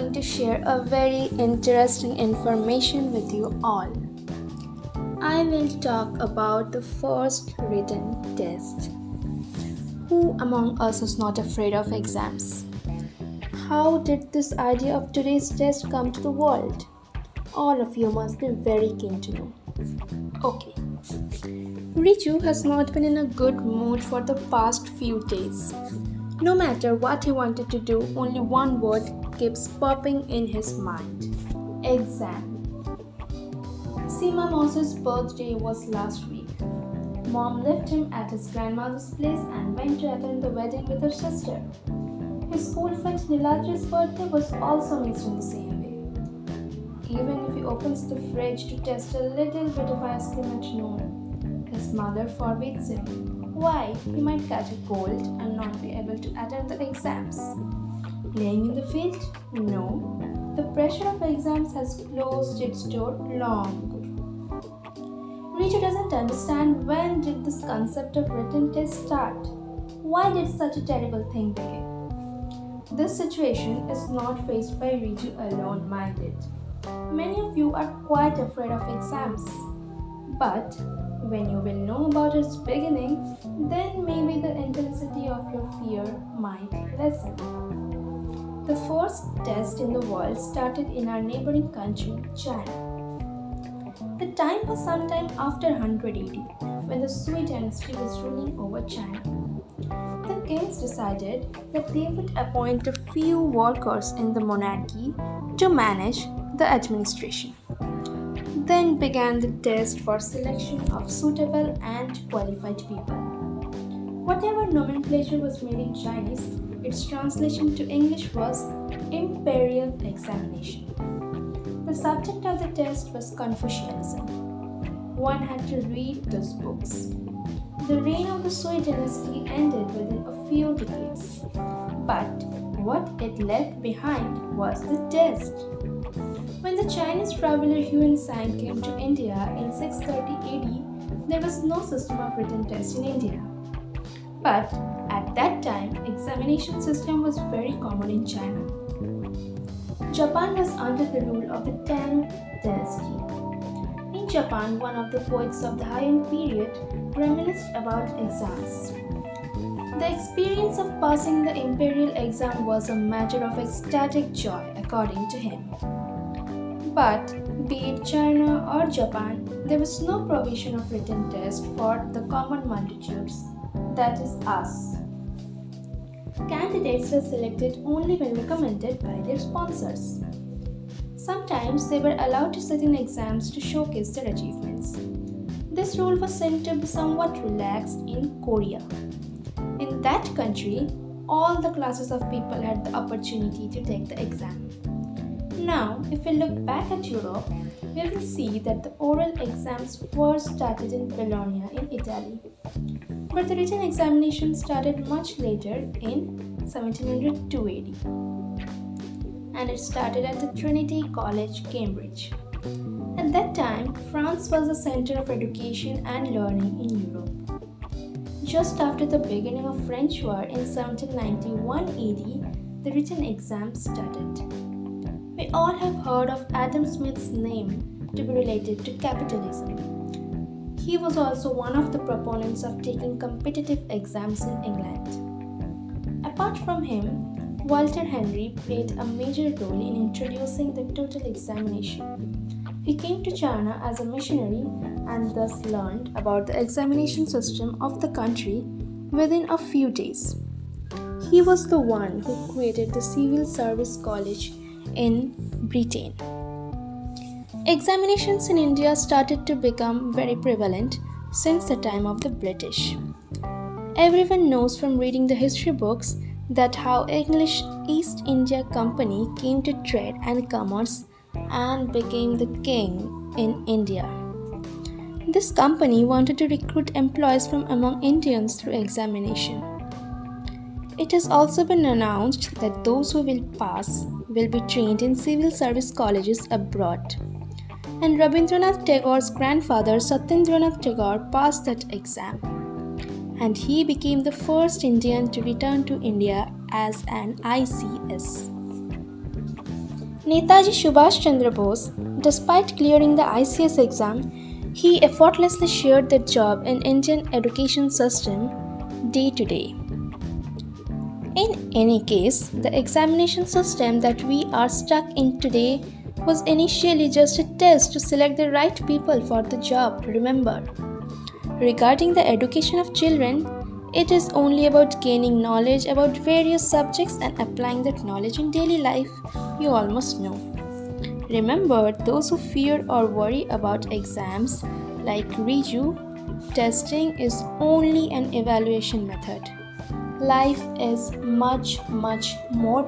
going to share a very interesting information with you all. I will talk about the first written test. Who among us is not afraid of exams? How did this idea of today's test come to the world? All of you must be very keen to know. Okay. Riju has not been in a good mood for the past few days. No matter what he wanted to do, only one word keeps popping in his mind. Exam. Moses' birthday was last week. Mom left him at his grandmother's place and went to attend the wedding with her sister. His school friend Niladri's birthday was also missed in the same way. Even if he opens the fridge to test a little bit of ice cream at noon, his mother forbids him. Why? He might catch a cold and not be able to attend the exams. Playing in the field? No. The pressure of exams has closed its door long ago. Riju doesn't understand when did this concept of written test start. Why did such a terrible thing begin? This situation is not faced by Riju alone, mind it. Many of you are quite afraid of exams. But when you will know about its beginning, then maybe the intensity of your fear might lessen. The first test in the world started in our neighboring country, China. The time was sometime after 100 AD, when the Sui dynasty was ruling over China. The kings decided that they would appoint a few workers in the monarchy to manage the administration. Then began the test for selection of suitable and qualified people. Whatever nomenclature was made in Chinese, its translation to English was Imperial Examination. The subject of the test was Confucianism. One had to read those books. The reign of the Sui dynasty ended within a few decades. But what it left behind was the test. When the Chinese traveler Yuan Sang came to India in 630 AD, there was no system of written test in India. But at that time, examination system was very common in China. Japan was under the rule of the Tang dynasty. In Japan, one of the poets of the Heian period reminisced about exams. The experience of passing the imperial exam was a matter of ecstatic joy, according to him. But, be it China or Japan, there was no provision of written test for the common multitudes, that is us. Candidates were selected only when recommended by their sponsors. Sometimes they were allowed to sit in exams to showcase their achievements. This rule was said to be somewhat relaxed in Korea. In that country, all the classes of people had the opportunity to take the exam. Now, if we look back at Europe, we will see that the oral exams first started in Bologna in Italy. But the written examination started much later in 1702 AD. And it started at the Trinity College, Cambridge. At that time, France was the center of education and learning in Europe. Just after the beginning of French War in 1791 AD, the written exam started. We all have heard of Adam Smith's name to be related to capitalism. He was also one of the proponents of taking competitive exams in England. Apart from him, Walter Henry played a major role in introducing the total examination. He came to China as a missionary and thus learned about the examination system of the country within a few days. He was the one who created the Civil Service College in Britain. Examinations in India started to become very prevalent since the time of the British. Everyone knows from reading the history books that how English East India Company came to trade and commerce and became the king in India. This company wanted to recruit employees from among Indians through examination. It has also been announced that those who will pass will be trained in civil service colleges abroad. And Rabindranath Tagore's grandfather Satyendranath Tagore passed that exam. And he became the first Indian to return to India as an ICS. Netaji Subhash Chandra Bose, despite clearing the ICS exam, he effortlessly shared the job in Indian education system day to day. In any case, the examination system that we are stuck in today was initially just a test to select the right people for the job, remember. Regarding the education of children, it is only about gaining knowledge about various subjects and applying that knowledge in daily life, you almost know. Remember, those who fear or worry about exams like Riju, testing is only an evaluation method. Life is much more